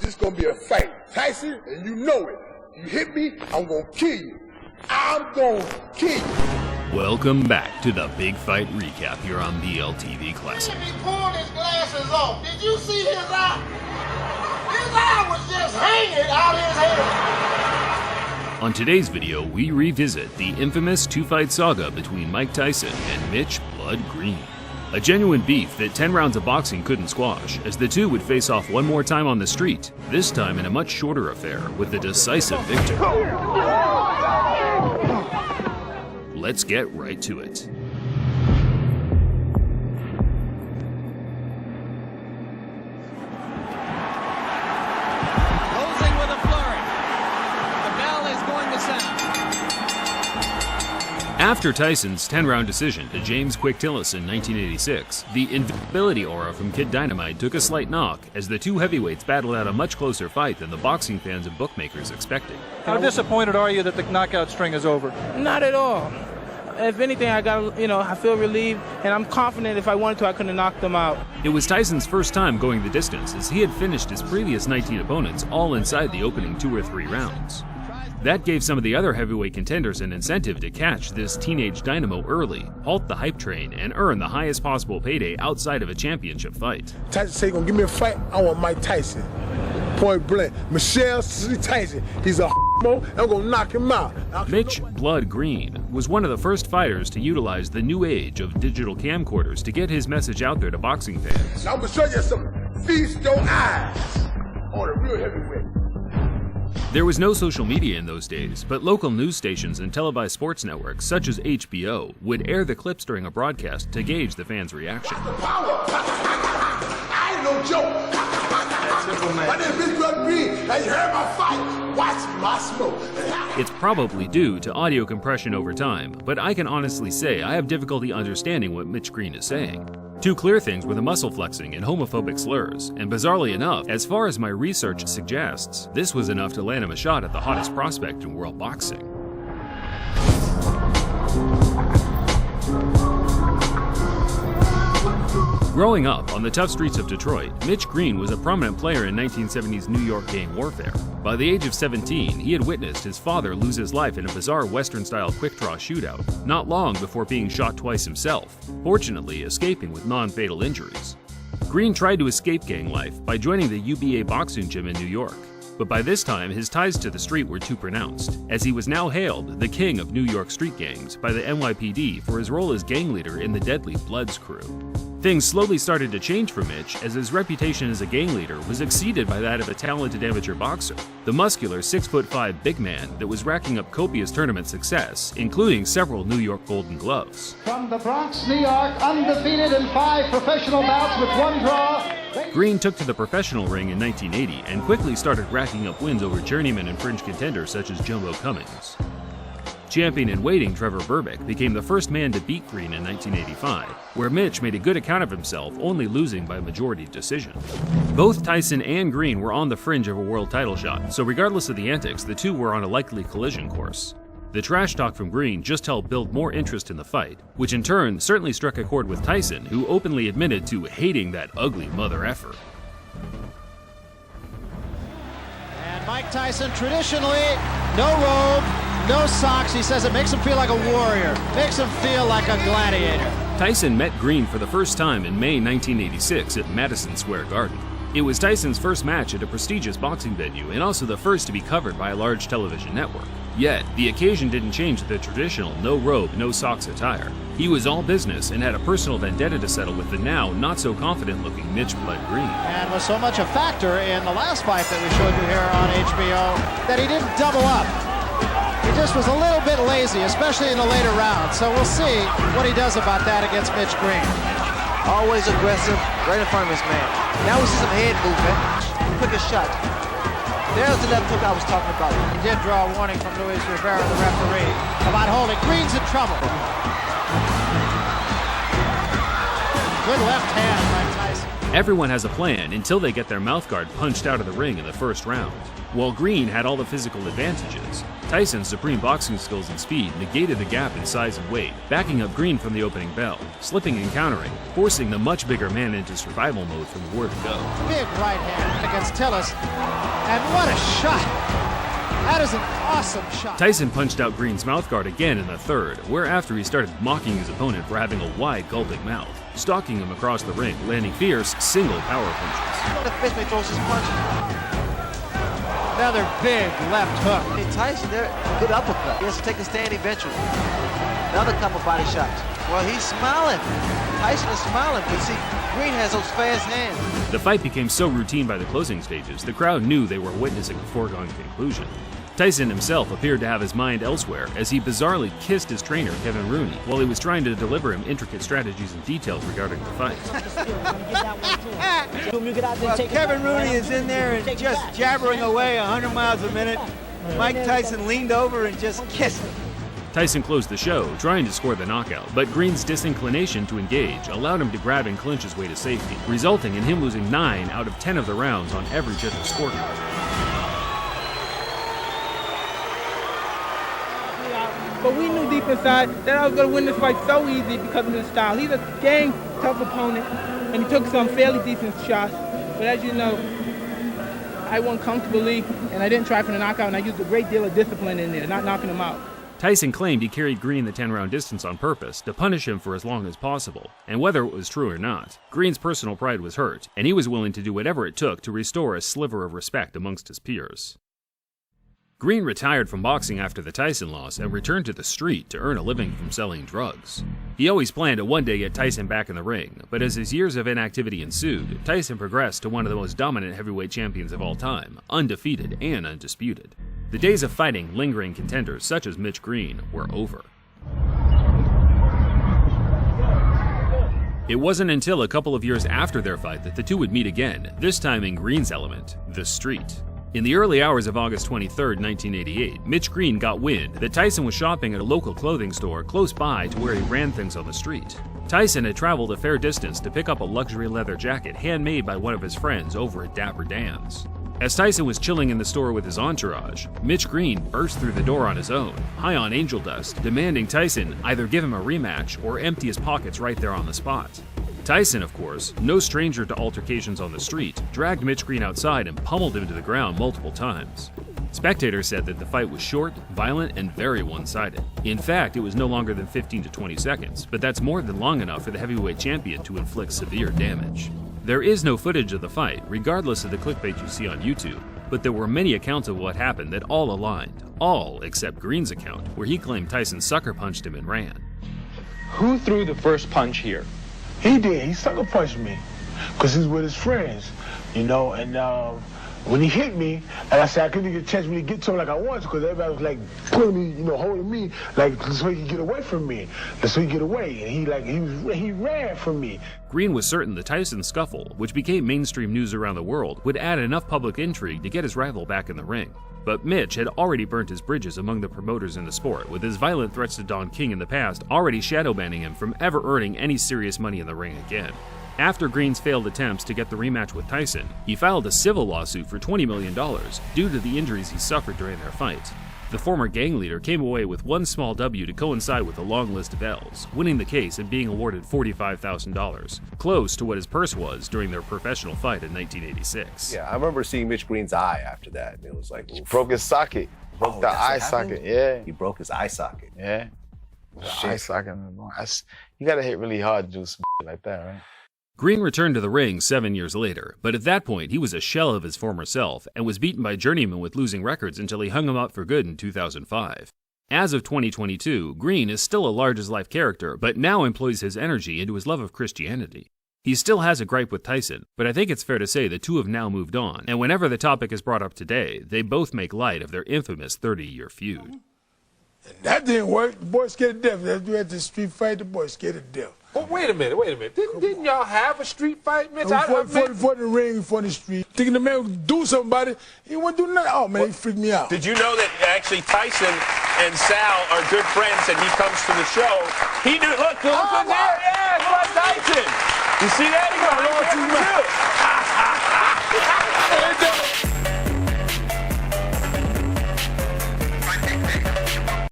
This gonna be a fight. Tyson, and you know it. You hit me, I'm gonna kill you. I'm gonna kill you. Welcome back to the Big Fight Recap here on BLTV Classic. He pulled his glasses off. Did you see his eye? His eye was just hanging out his head. On today's video, we revisit the infamous two-fight saga between Mike Tyson and Mitch Blood Green. A genuine beef that 10 rounds of boxing couldn't squash, as the two would face off one more time on the street, this time in a much shorter affair with a decisive victor. Let's get right to it. Closing with a flurry. The bell is going to sound. After Tyson's 10-round decision to James Quick Tillis in 1986, the invincibility aura from Kid Dynamite took a slight knock as the two heavyweights battled out a much closer fight than the boxing fans and bookmakers expected. How disappointed are you that the knockout string is over? Not at all. If anything, I feel relieved, and I'm confident if I wanted to, I could have knocked them out. It was Tyson's first time going the distance, as he had finished his previous 19 opponents all inside the opening 2 or 3 rounds. That gave some of the other heavyweight contenders an incentive to catch this teenage dynamo early, halt the hype train, and earn the highest possible payday outside of a championship fight. Tyson say, gonna give me a fight, I want Mike Tyson. Point blank. Michelle Tyson, he's a mo, and I'm gonna knock him out. Mitch Blood Green was one of the first fighters to utilize the new age of digital camcorders to get his message out there to boxing fans. Now I'm gonna show you something. Feast your eyes on a real heavyweight. There was no social media in those days, but local news stations and televised sports networks such as HBO would air the clips during a broadcast to gauge the fans' reaction. Power! I ain't no joke. My name is Mitch Blood Green, and you heard my fight. Watch my smoke. It's probably due to audio compression over time, but I can honestly say I have difficulty understanding what Mitch Green is saying. Two clear things were the muscle flexing and homophobic slurs, and bizarrely enough, as far as my research suggests, this was enough to land him a shot at the hottest prospect in world boxing. Growing up on the tough streets of Detroit, Mitch Green was a prominent player in 1970s New York gang warfare. By the age of 17, he had witnessed his father lose his life in a bizarre Western-style quick-draw shootout, not long before being shot twice himself, fortunately escaping with non-fatal injuries. Green tried to escape gang life by joining the UBA boxing gym in New York, but by this time his ties to the street were too pronounced, as he was now hailed the king of New York street gangs by the NYPD for his role as gang leader in the deadly Bloods crew. Things slowly started to change for Mitch as his reputation as a gang leader was exceeded by that of a talented amateur boxer, the muscular 6'5" big man that was racking up copious tournament success, including several New York Golden Gloves. From the Bronx, New York, undefeated in 5 professional bouts with 1 draw. Green took to the professional ring in 1980 and quickly started racking up wins over journeyman and fringe contenders such as Jumbo Cummings. Champion in waiting Trevor Berbick became the first man to beat Green in 1985, where Mitch made a good account of himself, only losing by majority decision. Both Tyson and Green were on the fringe of a world title shot, so regardless of the antics, the two were on a likely collision course. The trash talk from Green just helped build more interest in the fight, which in turn certainly struck a chord with Tyson, who openly admitted to hating that ugly mother effer. And Mike Tyson, traditionally, no robe, no socks. He says it makes him feel like a warrior, makes him feel like a gladiator. Tyson met Green for the first time in May 1986 at Madison Square Garden. It was Tyson's first match at a prestigious boxing venue and also the first to be covered by a large television network. Yet, the occasion didn't change the traditional no robe, no socks attire. He was all business and had a personal vendetta to settle with the now not-so-confident-looking Mitch Blood Green. And was so much a factor in the last fight that we showed you here on HBO that he didn't double up. He just was a little bit lazy, especially in the later rounds. So we'll see what he does about that against Mitch Green. Always aggressive, right in front of his man. Now we see some head movement. Quickest shot. There's the left hook I was talking about. He did draw a warning from Luis Rivera, the referee, about holding. Green's in trouble. Good left hand by Tyson. Everyone has a plan until they get their mouthguard punched out of the ring in the first round. While Green had all the physical advantages, Tyson's supreme boxing skills and speed negated the gap in size and weight, backing up Green from the opening bell, slipping and countering, forcing the much bigger man into survival mode from the word go. Big right hand. The against Tillis. And what a shot! That is an awesome shot. Tyson punched out Green's mouthguard again in the third, whereafter he started mocking his opponent for having a wide, gulping mouth, stalking him across the ring, landing fierce, single power punches. The fishman throws his punch. Another big left hook. Hey, Tyson there, good uppercut. He has to take a stand eventually. Another couple body shots. Well, he's smiling. Tyson is smiling, but see, Green has those fast hands. The fight became so routine by the closing stages, the crowd knew they were witnessing a foregone conclusion. Tyson himself appeared to have his mind elsewhere as he bizarrely kissed his trainer, Kevin Rooney, while he was trying to deliver him intricate strategies and details regarding the fight. Well, Kevin Rooney is in there and just jabbering away 100 miles a minute. Mike Tyson leaned over and just kissed him. Tyson closed the show, trying to score the knockout, but Green's disinclination to engage allowed him to grab and clinch his way to safety, resulting in him losing 9 out of 10 of the rounds on every general scorecard. But we knew deep inside that I was going to win this fight so easy because of his style. He's a dang tough opponent, and he took some fairly decent shots. But as you know, I won comfortably, and I didn't try for the knockout, and I used a great deal of discipline in there, not knocking him out. Tyson claimed he carried Green the 10-round distance on purpose to punish him for as long as possible, and whether it was true or not, Green's personal pride was hurt, and he was willing to do whatever it took to restore a sliver of respect amongst his peers. Green retired from boxing after the Tyson loss and returned to the street to earn a living from selling drugs. He always planned to one day get Tyson back in the ring, but as his years of inactivity ensued, Tyson progressed to one of the most dominant heavyweight champions of all time, undefeated and undisputed. The days of fighting lingering contenders such as Mitch Green were over. It wasn't until a couple of years after their fight that the two would meet again, this time in Green's element, the street. In the early hours of August 23, 1988, Mitch Green got wind that Tyson was shopping at a local clothing store close by to where he ran things on the street. Tyson had traveled a fair distance to pick up a luxury leather jacket handmade by one of his friends over at Dapper Dan's. As Tyson was chilling in the store with his entourage, Mitch Green burst through the door on his own, high on angel dust, demanding Tyson either give him a rematch or empty his pockets right there on the spot. Tyson, of course, no stranger to altercations on the street, dragged Mitch Green outside and pummeled him to the ground multiple times. Spectators said that the fight was short, violent, and very one-sided. In fact, it was no longer than 15 to 20 seconds, but that's more than long enough for the heavyweight champion to inflict severe damage. There is no footage of the fight, regardless of the clickbait you see on YouTube, but there were many accounts of what happened that all aligned, all except Green's account, where he claimed Tyson sucker punched him and ran. Who threw the first punch here? He did. He sucker punched me because he's with his friends, you know, and when he hit me, and I said I couldn't get a chance to really get to him like I wanted because everybody was like pulling me, you know, holding me, like so he could get away from me, so he could get away, and he ran from me. Green was certain the Tyson scuffle, which became mainstream news around the world, would add enough public intrigue to get his rival back in the ring. But Mitch had already burnt his bridges among the promoters in the sport, with his violent threats to Don King in the past already shadow banning him from ever earning any serious money in the ring again. After Green's failed attempts to get the rematch with Tyson, he filed a civil lawsuit for $20 million due to the injuries he suffered during their fight. The former gang leader came away with one small W to coincide with a long list of L's, winning the case and being awarded $45,000, close to what his purse was during their professional fight in 1986. Yeah, I remember seeing Mitch Green's eye after that. It was like, he broke his socket. Broke the eye socket. Yeah. He broke his eye socket. Yeah. Eye socket. You gotta hit really hard to do some like that, right? Green returned to the ring 7 years later, but at that point he was a shell of his former self and was beaten by journeymen with losing records until he hung him up for good in 2005. As of 2022, Green is still a large-as-life character, but now employs his energy into his love of Christianity. He still has a gripe with Tyson, but I think it's fair to say the two have now moved on, and whenever the topic is brought up today, they both make light of their infamous 30-year feud. And that didn't work. The boy scared to death. After we had the street fight, the boy scared to death. Oh, wait a minute. Didn't y'all have a street fight, Mitch? For the ring, for the street. Thinking the man would do something about it, he wouldn't do nothing. Oh, man, he freaked me out. Did you know that actually Tyson and Sal are good friends and he comes to the show? He knew, look there. Yeah, it's like Tyson. You see that? He got a too.